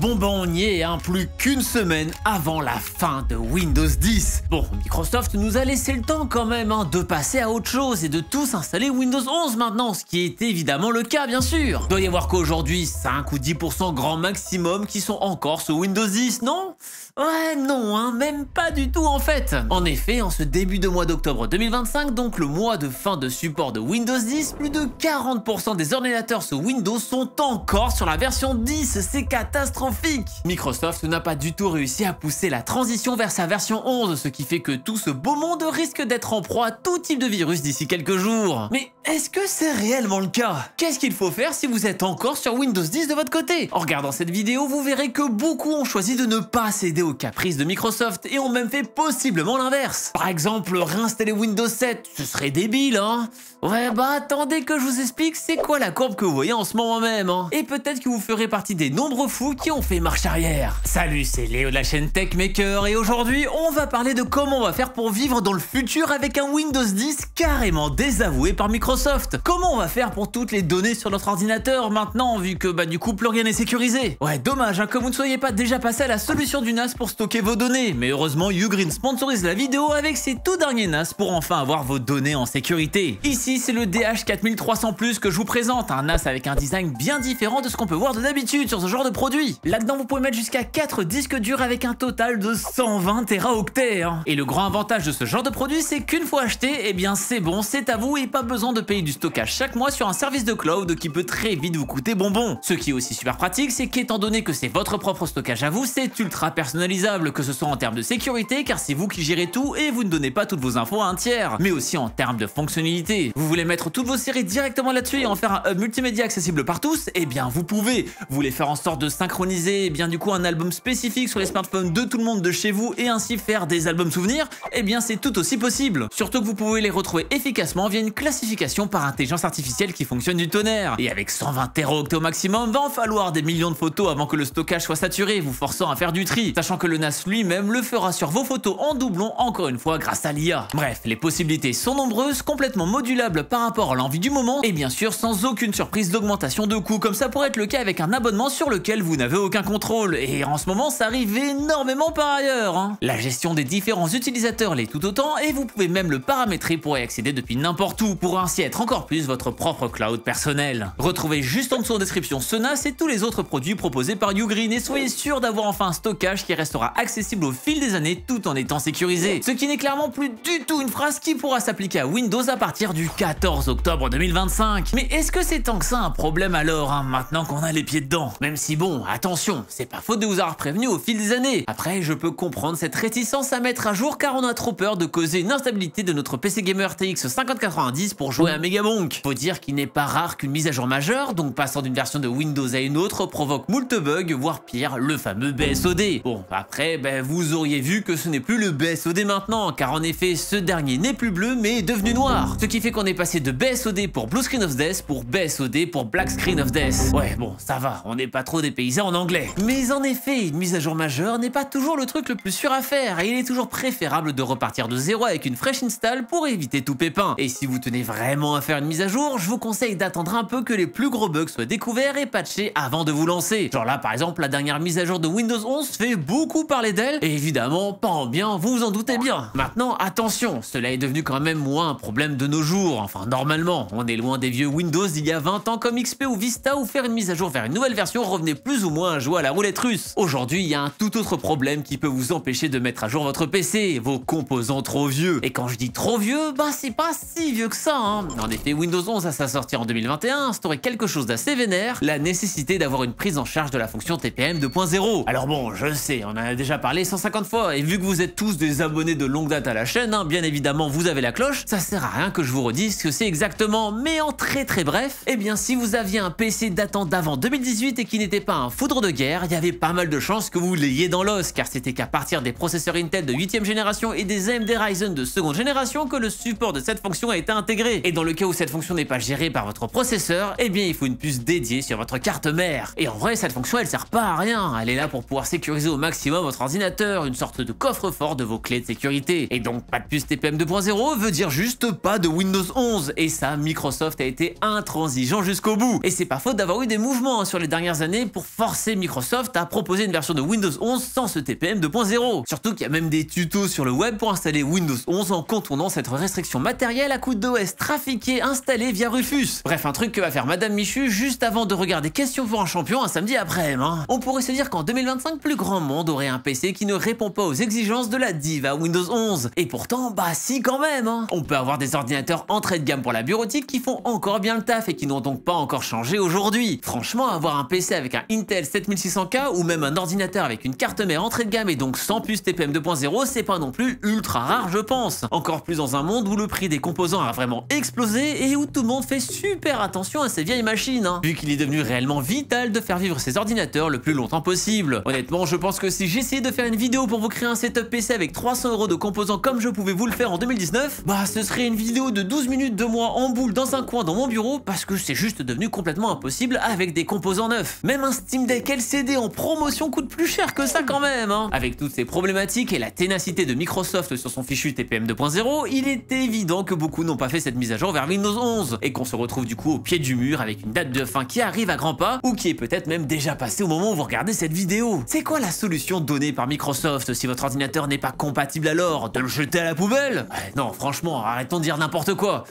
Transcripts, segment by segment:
Bon ben on y est, hein, plus qu'une semaine avant la fin de Windows 10. Bon, Microsoft nous a laissé le temps quand même hein, de passer à autre chose et de tous installer Windows 11 maintenant, ce qui est évidemment le cas bien sûr. Doit y avoir qu'aujourd'hui 5 ou 10% grand maximum qui sont encore sous Windows 10, non? Ouais, non, hein, même pas du tout en fait. En effet, en ce début de mois d'octobre 2025, donc le mois de fin de support de Windows 10, plus de 40% des ordinateurs sous Windows sont encore sur la version 10, c'est catastrophique. Microsoft n'a pas du tout réussi à pousser la transition vers sa version 11, ce qui fait que tout ce beau monde risque d'être en proie à tout type de virus d'ici quelques jours. Mais est-ce que c'est réellement le cas? Qu'est-ce qu'il faut faire si vous êtes encore sur Windows 10 de votre côté? En regardant cette vidéo, vous verrez que beaucoup ont choisi de ne pas céder aux caprices de Microsoft et ont même fait possiblement l'inverse. Par exemple, réinstaller Windows 7, ce serait débile, hein? Ouais, bah attendez que je vous explique c'est quoi la courbe que vous voyez en ce moment même, hein? Et peut-être que vous ferez partie des nombreux fous qui ont fait marche arrière. Salut, c'est Léo de la chaîne TechMaker et aujourd'hui, on va parler de comment on va faire pour vivre dans le futur avec un Windows 10 carrément désavoué par Microsoft. Comment on va faire pour toutes les données sur notre ordinateur maintenant, vu que bah du coup plus rien n'est sécurisé. Ouais, dommage hein, que vous ne soyez pas déjà passé à la solution du NAS pour stocker vos données, mais heureusement Ugreen sponsorise la vidéo avec ses tout derniers NAS pour enfin avoir vos données en sécurité. Ici c'est le DH4300+ que je vous présente, un NAS avec un design bien différent de ce qu'on peut voir de d'habitude sur ce genre de produit. Là-dedans vous pouvez mettre jusqu'à 4 disques durs avec un total de 120 téraoctets. Hein. Et le grand avantage de ce genre de produit c'est qu'une fois acheté, eh bien c'est bon, c'est à vous et pas besoin de payer du stockage chaque mois sur un service de cloud qui peut très vite vous coûter bonbon. Ce qui est aussi super pratique, c'est qu'étant donné que c'est votre propre stockage à vous, c'est ultra personnalisable, que ce soit en termes de sécurité, car c'est vous qui gérez tout et vous ne donnez pas toutes vos infos à un tiers, mais aussi en termes de fonctionnalité. Vous voulez mettre toutes vos séries directement là-dessus et en faire un hub multimédia accessible par tous? Eh bien vous pouvez. Vous voulez faire en sorte de synchroniser bien du coup un album spécifique sur les smartphones de tout le monde de chez vous et ainsi faire des albums souvenirs? Eh bien c'est tout aussi possible. Surtout que vous pouvez les retrouver efficacement via une classification par intelligence artificielle qui fonctionne du tonnerre. Et avec 120 téraoctets au maximum, va en falloir des millions de photos avant que le stockage soit saturé, vous forçant à faire du tri, sachant que le NAS lui-même le fera sur vos photos en doublon encore une fois grâce à l'IA. Bref, les possibilités sont nombreuses, complètement modulables par rapport à l'envie du moment et bien sûr sans aucune surprise d'augmentation de coûts comme ça pourrait être le cas avec un abonnement sur lequel vous n'avez aucun contrôle. Et en ce moment ça arrive énormément par ailleurs. Hein. La gestion des différents utilisateurs l'est tout autant et vous pouvez même le paramétrer pour y accéder depuis n'importe où pour ainsi être encore plus votre propre cloud personnel. Retrouvez juste en dessous en description ce NAS et tous les autres produits proposés par Ugreen et soyez sûr d'avoir enfin un stockage qui restera accessible au fil des années tout en étant sécurisé. Ce qui n'est clairement plus du tout une phrase qui pourra s'appliquer à Windows à partir du 14 octobre 2025. Mais est-ce que c'est tant que ça un problème alors, hein, maintenant qu'on a les pieds dedans? Même si bon, attention, c'est pas faute de vous avoir prévenu au fil des années. Après, je peux comprendre cette réticence à mettre à jour car on a trop peur de causer une instabilité de notre PC Gamer RTX 5090 pour jouer à Megabonk. Faut dire qu'il n'est pas rare qu'une mise à jour majeure, donc passant d'une version de Windows à une autre, provoque moult bugs, voire pire, le fameux BSOD. Bon, après, ben, vous auriez vu que ce n'est plus le BSOD maintenant, car en effet, ce dernier n'est plus bleu, mais est devenu noir. Ce qui fait qu'on est passé de BSOD pour Blue Screen of Death pour BSOD pour Black Screen of Death. Ouais, bon, ça va, on n'est pas trop dépaysé en anglais. Mais en effet, une mise à jour majeure n'est pas toujours le truc le plus sûr à faire, et il est toujours préférable de repartir de zéro avec une fresh install pour éviter tout pépin. Et si vous tenez vraiment à faire une mise à jour, je vous conseille d'attendre un peu que les plus gros bugs soient découverts et patchés avant de vous lancer. Genre là, par exemple, la dernière mise à jour de Windows 11 fait beaucoup parler d'elle, et évidemment, pas en bien, vous vous en doutez bien. Maintenant, attention, cela est devenu quand même moins un problème de nos jours. Enfin, normalement, on est loin des vieux Windows d'il y a 20 ans comme XP ou Vista où faire une mise à jour vers une nouvelle version revenait plus ou moins à jouer à la roulette russe. Aujourd'hui, il y a un tout autre problème qui peut vous empêcher de mettre à jour votre PC, vos composants trop vieux. Et quand je dis trop vieux, bah c'est pas si vieux que ça, hein. En effet, Windows 11 à sa sortie en 2021 instaurait quelque chose d'assez vénère, la nécessité d'avoir une prise en charge de la fonction TPM 2.0. Alors bon, je sais, on en a déjà parlé 150 fois, et vu que vous êtes tous des abonnés de longue date à la chaîne, hein, bien évidemment vous avez la cloche, ça sert à rien que je vous redise ce que c'est exactement, mais en très bref, eh bien si vous aviez un PC datant d'avant 2018 et qui n'était pas un foudre de guerre, il y avait pas mal de chances que vous l'ayez dans l'os, car c'était qu'à partir des processeurs Intel de 8ème génération et des AMD Ryzen de 2ème génération que le support de cette fonction a été intégré. Et dans dans le cas où cette fonction n'est pas gérée par votre processeur, eh bien il faut une puce dédiée sur votre carte mère. Et en vrai, cette fonction elle sert pas à rien, elle est là pour pouvoir sécuriser au maximum votre ordinateur, une sorte de coffre-fort de vos clés de sécurité. Et donc pas de puce TPM 2.0 veut dire juste pas de Windows 11, et ça Microsoft a été intransigeant jusqu'au bout. Et c'est pas faute d'avoir eu des mouvements sur les dernières années pour forcer Microsoft à proposer une version de Windows 11 sans ce TPM 2.0. Surtout qu'il y a même des tutos sur le web pour installer Windows 11 en contournant cette restriction matérielle à coup d'OS trafiqué installé via Rufus. Bref, un truc que va faire Madame Michu juste avant de regarder Question pour un champion un samedi après. On pourrait se dire qu'en 2025, plus grand monde aurait un PC qui ne répond pas aux exigences de la diva Windows 11. Et pourtant, bah si quand même. On peut avoir des ordinateurs entrée de gamme pour la bureautique qui font encore bien le taf et qui n'ont donc pas encore changé aujourd'hui. Franchement, avoir un PC avec un Intel 7600K ou même un ordinateur avec une carte mère entrée de gamme et donc sans puce TPM 2.0, c'est pas non plus ultra rare je pense. Encore plus dans un monde où le prix des composants a vraiment explosé et où tout le monde fait super attention à ces vieilles machines, vu qu'il est devenu réellement vital de faire vivre ces ordinateurs le plus longtemps possible. Honnêtement, je pense que si j'essayais de faire une vidéo pour vous créer un setup PC avec 300 € de composants comme je pouvais vous le faire en 2019, bah ce serait une vidéo de 12 minutes de moi en boule dans un coin dans mon bureau parce que c'est juste devenu complètement impossible avec des composants neufs. Même un Steam Deck LCD en promotion coûte plus cher que ça quand même. Avec toutes ces problématiques et la ténacité de Microsoft sur son fichu TPM 2.0, il est évident que beaucoup n'ont pas fait cette mise à jour vers Windows 11 et qu'on se retrouve du coup au pied du mur avec une date de fin qui arrive à grands pas ou qui est peut-être même déjà passée au moment où vous regardez cette vidéo. C'est quoi la solution donnée par Microsoft si votre ordinateur n'est pas compatible alors? De le jeter à la poubelle? Non, franchement, arrêtons de dire n'importe quoi.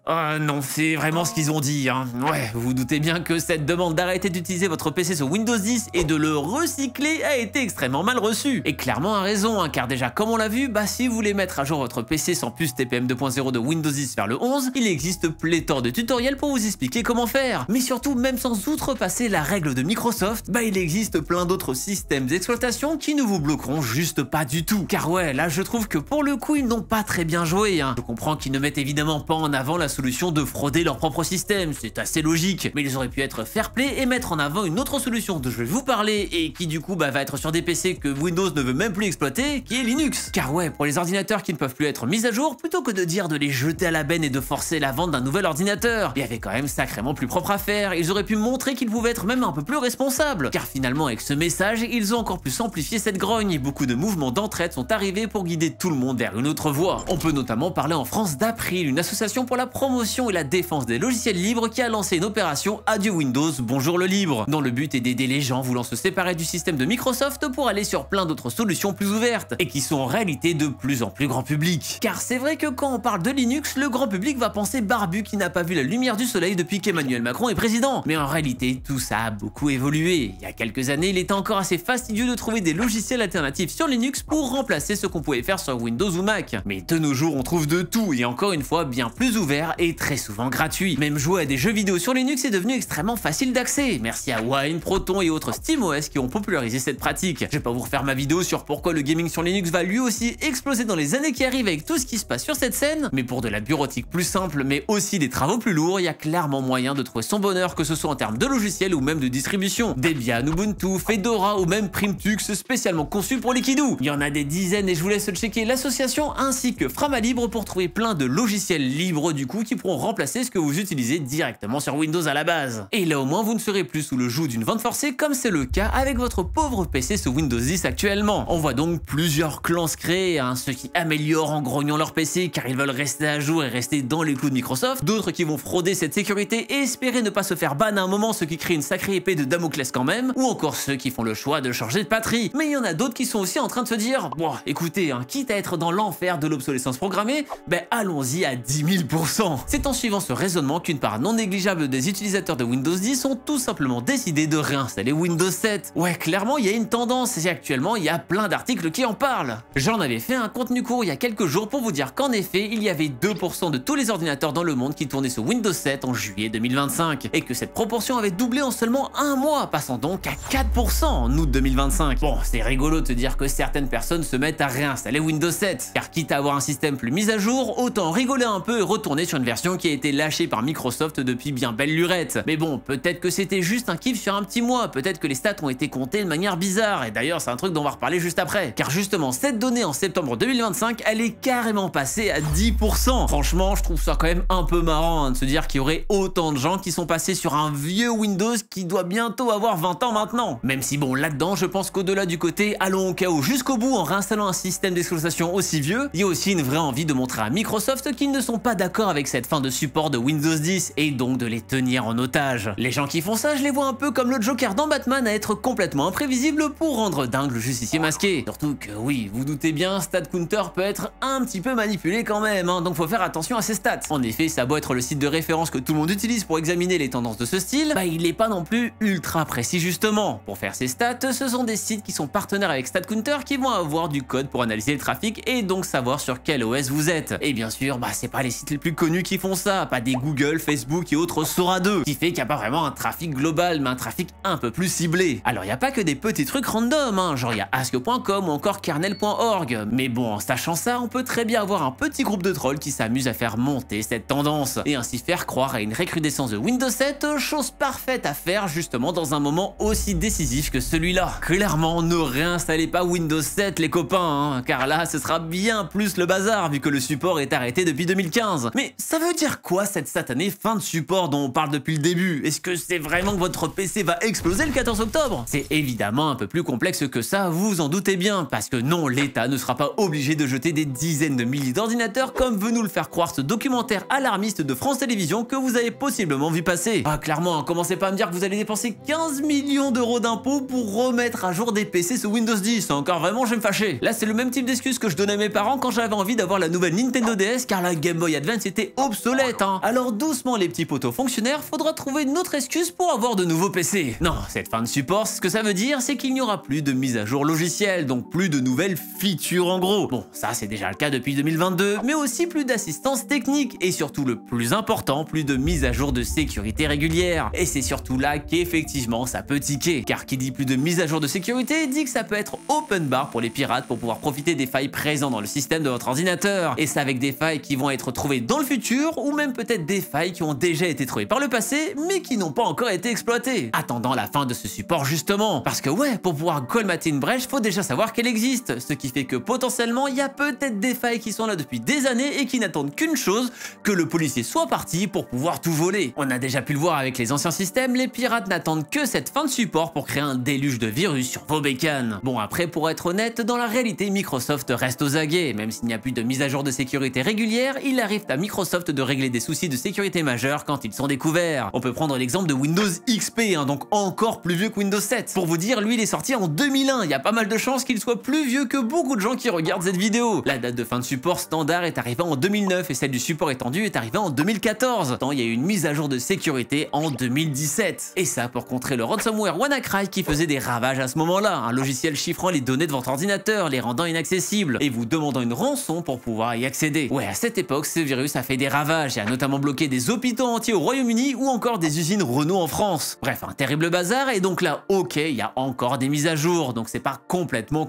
Non, c'est vraiment ce qu'ils ont dit, Ouais, vous vous doutez bien que cette demande d'arrêter d'utiliser votre PC sur Windows 10 et de le recycler a été extrêmement mal reçue. Et clairement a raison, car déjà comme on l'a vu, bah si vous voulez mettre à jour votre PC sans puce TPM 2.0 de Windows 10 vers le 11, il existe pléthore de tutoriels pour vous expliquer comment faire. Mais surtout, même sans outrepasser la règle de Microsoft, bah il existe plein d'autres systèmes d'exploitation qui ne vous bloqueront juste pas du tout. Car ouais, là je trouve que pour le coup ils n'ont pas très bien joué. Je comprends qu'ils ne mettent évidemment pas en avant la solution de frauder leur propre système, c'est assez logique, mais ils auraient pu être fair play et mettre en avant une autre solution dont je vais vous parler et qui du coup va être sur des PC que Windows ne veut même plus exploiter, qui est Linux. Car ouais, pour les ordinateurs qui ne peuvent plus être mis à jour, plutôt que de dire de les jeter à la benne et de forcer la vente d'un nouvel ordinateur, il y avait quand même sacrément plus propre à faire. Ils auraient pu montrer qu'ils pouvaient être même un peu plus responsables, car finalement avec ce message, ils ont encore plus amplifié cette grogne et beaucoup de mouvements d'entraide sont arrivés pour guider tout le monde vers une autre voie. On peut notamment parler en France d'April, une association pour la promotion et la défense des logiciels libres qui a lancé une opération Adieu Windows, bonjour le libre, dont le but est d'aider les gens voulant se séparer du système de Microsoft pour aller sur plein d'autres solutions plus ouvertes et qui sont en réalité de plus en plus grand public. Car c'est vrai que quand on parle de Linux, le grand public va penser barbu qui n'a pas vu la lumière du soleil depuis qu'Emmanuel Macron est président. Mais en réalité, tout ça a beaucoup évolué. Il y a quelques années, il était encore assez fastidieux de trouver des logiciels alternatifs sur Linux pour remplacer ce qu'on pouvait faire sur Windows ou Mac. Mais de nos jours, on trouve de tout et encore une fois bien plus ouvert et très souvent gratuit. Même jouer à des jeux vidéo sur Linux est devenu extrêmement facile d'accès. Merci à Wine, Proton et autres SteamOS qui ont popularisé cette pratique. Je vais pas vous refaire ma vidéo sur pourquoi le gaming sur Linux va lui aussi exploser dans les années qui arrivent avec tout ce qui se passe sur cette scène, mais pour de la bureautique plus simple mais aussi des travaux plus lourds, il y a clairement moyen de trouver son bonheur, que ce soit en termes de logiciels ou même de distribution. Debian, Ubuntu, Fedora ou même Primtux spécialement conçu pour les kidous. Il y en a des dizaines et je vous laisse checker l'association ainsi que Frama-Libre pour trouver plein de logiciels libres du coup qui pourront remplacer ce que vous utilisez directement sur Windows à la base. Et là au moins vous ne serez plus sous le joug d'une vente forcée comme c'est le cas avec votre pauvre PC sous Windows 10 actuellement. On voit donc plusieurs clans se créer, ceux qui améliorent en grognant leur PC car ils veulent rester à jour et rester dans les clous de Microsoft, d'autres qui vont frauder cette sécurité et espérer ne pas se faire ban à un moment, ce qui crée une sacrée épée de Damoclès quand même, ou encore ceux qui font le choix de changer de patrie. Mais il y en a d'autres qui sont aussi en train de se dire, bon écoutez, quitte à être dans l'enfer de l'obsolescence programmée, allons-y à 10 000%. C'est en suivant ce raisonnement qu'une part non négligeable des utilisateurs de Windows 10 ont tout simplement décidé de réinstaller Windows 7. Ouais, clairement il y a une tendance et actuellement il y a plein d'articles qui en parlent. J'en avais fait un contenu court il y a quelques jours pour vous dire qu'en effet il y avait 2% de tous les ordinateurs dans le monde qui tournaient sur Windows 7 en juillet 2025 et que cette proportion avait doublé en seulement un mois, passant donc à 4% en août 2025. Bon, c'est rigolo de te dire que certaines personnes se mettent à réinstaller Windows 7, car quitte à avoir un système plus mis à jour, autant rigoler un peu et retourner sur sur une version qui a été lâchée par Microsoft depuis bien belle lurette. Mais bon, peut-être que c'était juste un kiff sur un petit mois, peut-être que les stats ont été comptées de manière bizarre, et d'ailleurs c'est un truc dont on va reparler juste après. Car justement, cette donnée en septembre 2025, elle est carrément passée à 10%. Franchement, je trouve ça quand même un peu marrant de se dire qu'il y aurait autant de gens qui sont passés sur un vieux Windows qui doit bientôt avoir 20 ans maintenant. Même si bon, là-dedans, je pense qu'au-delà du côté allons au chaos jusqu'au bout en réinstallant un système d'exploitation aussi vieux, il y a aussi une vraie envie de montrer à Microsoft qu'ils ne sont pas d'accord avec cette fin de support de Windows 10 et donc de les tenir en otage. Les gens qui font ça, je les vois un peu comme le Joker dans Batman à être complètement imprévisible pour rendre dingue le justicier masqué. Surtout que oui, vous doutez bien, Stat Counter peut être un petit peu manipulé quand même, donc faut faire attention à ses stats. En effet, ça a beau être le site de référence que tout le monde utilise pour examiner les tendances de ce style, bah il n'est pas non plus ultra précis justement. Pour faire ses stats, ce sont des sites qui sont partenaires avec StatCounter qui vont avoir du code pour analyser le trafic et donc savoir sur quel OS vous êtes. Et bien sûr, bah c'est pas les sites les plus connus qui font ça, pas des Google, Facebook et autres Sora 2, qui fait qu'il n'y a pas vraiment un trafic global, mais un trafic un peu plus ciblé. Alors il n'y a pas que des petits trucs random, genre il y a ask.com ou encore kernel.org. Mais bon, en sachant ça, on peut très bien avoir un petit groupe de trolls qui s'amusent à faire monter cette tendance et ainsi faire croire à une recrudescence de Windows 7, chose parfaite à faire justement dans un moment aussi décisif que celui-là. Clairement, ne réinstallez pas Windows 7 les copains, car là ce sera bien plus le bazar vu que le support est arrêté depuis 2015. Mais ça veut dire quoi cette satanée fin de support dont on parle depuis le début? Est-ce que c'est vraiment que votre PC va exploser le 14 octobre? C'est évidemment un peu plus complexe que ça, vous vous en doutez bien, parce que non, l'État ne sera pas obligé de jeter des dizaines de milliers d'ordinateurs comme veut nous le faire croire ce documentaire alarmiste de France Télévisions que vous avez possiblement vu passer. Ah clairement, commencez pas à me dire que vous allez dépenser 15 millions d'euros d'impôts pour remettre à jour des PC sous Windows 10, encore vraiment je vais me fâcher. Là c'est le même type d'excuse que je donnais à mes parents quand j'avais envie d'avoir la nouvelle Nintendo DS car la Game Boy Advance était obsolète. Alors doucement les petits poteaux fonctionnaires, faudra trouver une autre excuse pour avoir de nouveaux PC. Non, cette fin de support, ce que ça veut dire, c'est qu'il n'y aura plus de mise à jour logicielle, donc plus de nouvelles features en gros. Bon, ça c'est déjà le cas depuis 2022, mais aussi plus d'assistance technique et surtout le plus important, plus de mise à jour de sécurité régulière. Et c'est surtout là qu'effectivement ça peut tiquer, car qui dit plus de mise à jour de sécurité dit que ça peut être open bar pour les pirates pour pouvoir profiter des failles présentes dans le système de votre ordinateur. Et ça avec des failles qui vont être trouvées dans le futur ou même peut-être des failles qui ont déjà été trouvées par le passé mais qui n'ont pas encore été exploitées. Attendant la fin de ce support justement, parce que ouais, pour pouvoir colmater une brèche, faut déjà savoir qu'elle existe, ce qui fait que potentiellement il y a peut-être des failles qui sont là depuis des années et qui n'attendent qu'une chose, que le policier soit parti pour pouvoir tout voler. On a déjà pu le voir avec les anciens systèmes, les pirates n'attendent que cette fin de support pour créer un déluge de virus sur vos bécanes. Bon après pour être honnête, dans la réalité Microsoft reste aux aguets, même s'il n'y a plus de mise à jour de sécurité régulière, il arrive à Microsoft de régler des soucis de sécurité majeurs quand ils sont découverts. On peut prendre l'exemple de Windows XP, donc encore plus vieux que Windows 7. Pour vous dire, lui il est sorti en 2001, il y a pas mal de chances qu'il soit plus vieux que beaucoup de gens qui regardent cette vidéo. La date de fin de support standard est arrivée en 2009 et celle du support étendu est arrivée en 2014. Tant il y a eu une mise à jour de sécurité en 2017. Et ça pour contrer le ransomware WannaCry qui faisait des ravages à ce moment-là, un logiciel chiffrant les données de votre ordinateur, les rendant inaccessibles et vous demandant une rançon pour pouvoir y accéder. Ouais, à cette époque, ce virus a fait des ravages et a notamment bloqué des hôpitaux entiers au Royaume-Uni ou encore des usines Renault en France. Bref, un terrible bazar et donc là, ok, il y a encore des mises à jour, donc c'est pas complètement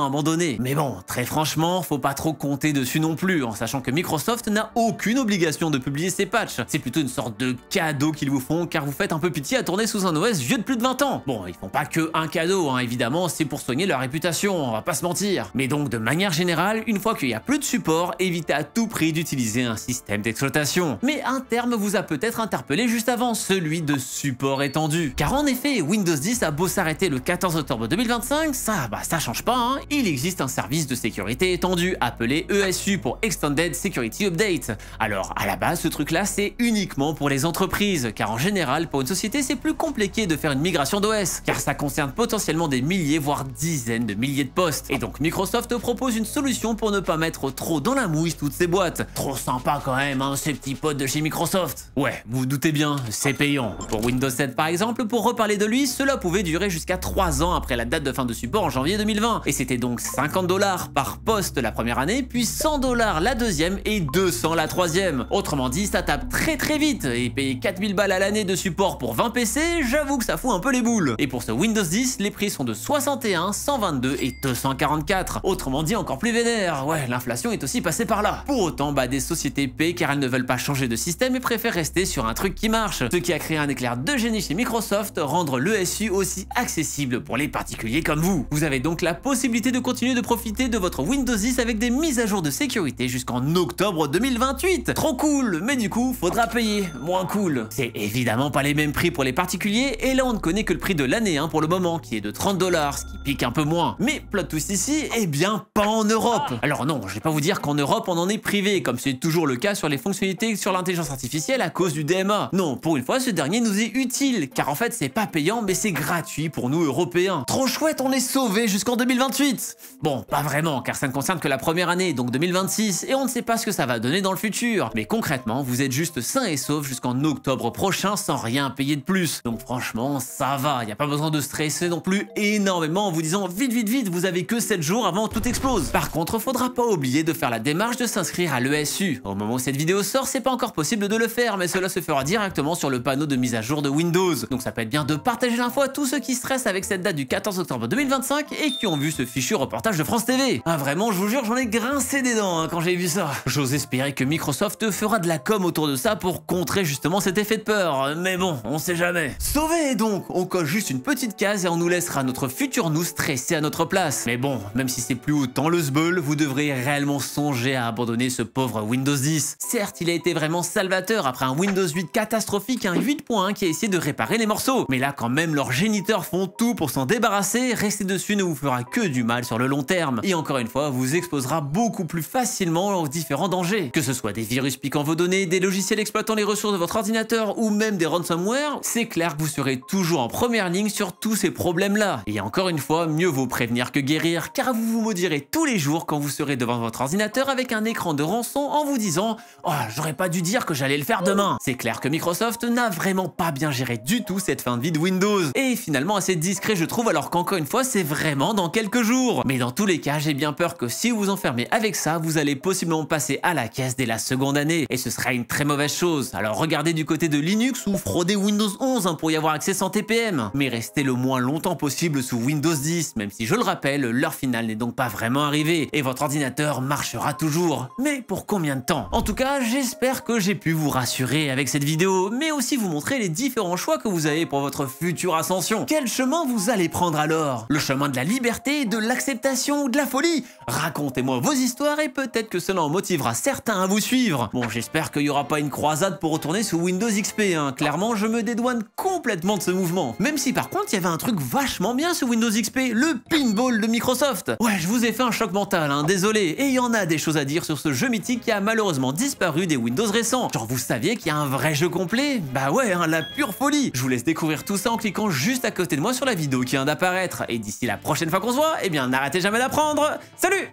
abandonné. Mais bon, très franchement, faut pas trop compter dessus non plus, en sachant que Microsoft n'a aucune obligation de publier ses patchs. C'est plutôt une sorte de cadeau qu'ils vous font car vous faites un peu pitié à tourner sous un OS vieux de plus de 20 ans. Bon, ils font pas que un cadeau, évidemment, c'est pour soigner leur réputation, on va pas se mentir. Mais donc, de manière générale, une fois qu'il y a plus de support, évitez à tout prix d'utiliser un système d'exploitation. Mais un terme vous a peut-être interpellé juste avant, celui de support étendu. Car en effet, Windows 10 a beau s'arrêter le 14 octobre 2025, ça change pas, il existe un service de sécurité étendu appelé ESU pour Extended Security Update. Alors, à la base, ce truc-là, c'est uniquement pour les entreprises, car en général, pour une société, c'est plus compliqué de faire une migration d'OS, car ça concerne potentiellement des milliers, voire dizaines de milliers de postes. Et donc, Microsoft propose une solution pour ne pas mettre trop dans la mouise toutes ces boîtes. Trop sympa quand même, ces petits potes de chez Microsoft. Ouais, vous vous doutez bien, c'est payant. Pour Windows 7 par exemple, pour reparler de lui, cela pouvait durer jusqu'à 3 ans après la date de fin de support en janvier 2020. Et c'était donc 50 $ par poste la première année, puis 100 $ la deuxième et 200 la troisième. Autrement dit, ça tape très vite, et payer 4000 balles à l'année de support pour 20 PC, j'avoue que ça fout un peu les boules. Et pour ce Windows 10, les prix sont de 61, 122 et 244. Autrement dit, encore plus vénère. Ouais, l'inflation est aussi passée par là. Pour autant, des sociétés paient HP car elles ne veulent pas changer de système et préfèrent rester sur un truc qui marche. Ce qui a créé un éclair de génie chez Microsoft, rendre l'ESU aussi accessible pour les particuliers comme vous. Vous avez donc la possibilité de continuer de profiter de votre Windows 10 avec des mises à jour de sécurité jusqu'en octobre 2028. Trop cool, mais du coup, faudra payer. Moins cool. C'est évidemment pas les mêmes prix pour les particuliers et là on ne connaît que le prix de l'année pour le moment qui est de 30 $, ce qui pique un peu moins. Mais plot twist ici, eh bien pas en Europe. Alors non, je vais pas vous dire qu'en Europe on en est privé comme c'est toujours le cas sur les fonctionnalités sur l'intelligence artificielle à cause du DMA. Non, pour une fois ce dernier nous est utile car en fait c'est pas payant mais c'est gratuit pour nous Européens. Trop chouette, on est sauvés jusqu'en 2028. Bon, pas vraiment car ça ne concerne que la première année, donc 2026 et on ne sait pas ce que ça va donner dans le futur. Mais concrètement, vous êtes juste sain et sauf jusqu'en octobre prochain sans rien payer de plus. Donc franchement, ça va, il n'y a pas besoin de stresser non plus énormément en vous disant vite, vous avez que 7 jours avant tout explose. Par contre, faudra pas oublier de faire la démarche de s'inscrire à l'ESU. Au moment où cette vidéo sort, c'est pas encore possible de le faire, mais cela se fera directement sur le panneau de mise à jour de Windows. Donc ça peut être bien de partager l'info à tous ceux qui stressent avec cette date du 14 octobre 2025 et qui ont vu ce fichu reportage de France TV. Ah vraiment, je vous jure, j'en ai grincé des dents quand j'ai vu ça. J'ose espérer que Microsoft fera de la com autour de ça pour contrer justement cet effet de peur, mais bon, on sait jamais. Sauvé donc, on coche juste une petite case et on nous laissera notre futur nous stresser à notre place. Mais bon, même si c'est plus autant le sbeul, vous devrez réellement songer à abandonner ce pauvre Windows 10. Certes, il a été vraiment salvateur après un Windows 8 catastrophique, un 8.1 qui a essayé de réparer les morceaux. Mais là, quand même, leurs géniteurs font tout pour s'en débarrasser, rester dessus ne vous fera que du mal sur le long terme. Et encore une fois, vous exposera beaucoup plus facilement aux différents dangers. Que ce soit des virus piquant vos données, des logiciels exploitant les ressources de votre ordinateur ou même des ransomware, c'est clair que vous serez toujours en première ligne sur tous ces problèmes-là. Et encore une fois, mieux vaut prévenir que guérir, car vous vous maudirez tous les jours quand vous serez devant votre ordinateur avec un écran de rançon en vous disant « Oh, j'aurais pas dû dire que j'allais le faire demain ». C'est clair que Microsoft n'a vraiment pas bien géré du tout cette fin de vie de Windows. Et finalement assez discret je trouve, alors qu'encore une fois, c'est vraiment dans quelques jours. Mais dans tous les cas, j'ai bien peur que si vous vous enfermez avec ça, vous allez possiblement passer à la caisse dès la seconde année. Et ce sera une très mauvaise chose. Alors regardez du côté de Linux ou fraudez Windows 11 pour y avoir accès sans TPM. Mais restez le moins longtemps possible sous Windows 10, même si je le rappelle, l'heure finale n'est donc pas vraiment arrivée et votre ordinateur marchera toujours. Mais pour combien de temps? En tout cas, j'espère que j'ai pu vous rassurer avec cette vidéo, mais aussi vous montrer les différents choix que vous avez pour votre future ascension. Quel chemin vous allez prendre alors? Le chemin de la liberté, de l'acceptation ou de la folie? Racontez-moi vos histoires et peut-être que cela en motivera certains à vous suivre. Bon, j'espère qu'il n'y aura pas une croisade pour retourner sous Windows XP, Clairement, je me dédouane complètement de ce mouvement. Même si par contre, il y avait un truc vachement bien sous Windows XP, le pinball de Microsoft. Ouais, je vous ai fait un choc mental, désolé. Et il y en a des choses à dire sur ce jeu mythique qui a malheureusement disparu des Windows récents. Genre, vous saviez qu'il y a un vrai jeu complet? Bah ouais, la pure folie. Je vous laisse découvrir tout ça en cliquant juste à côté de moi sur la vidéo qui vient d'apparaître. Et d'ici la prochaine fois qu'on se voit, eh bien, n'arrêtez jamais d'apprendre. Salut!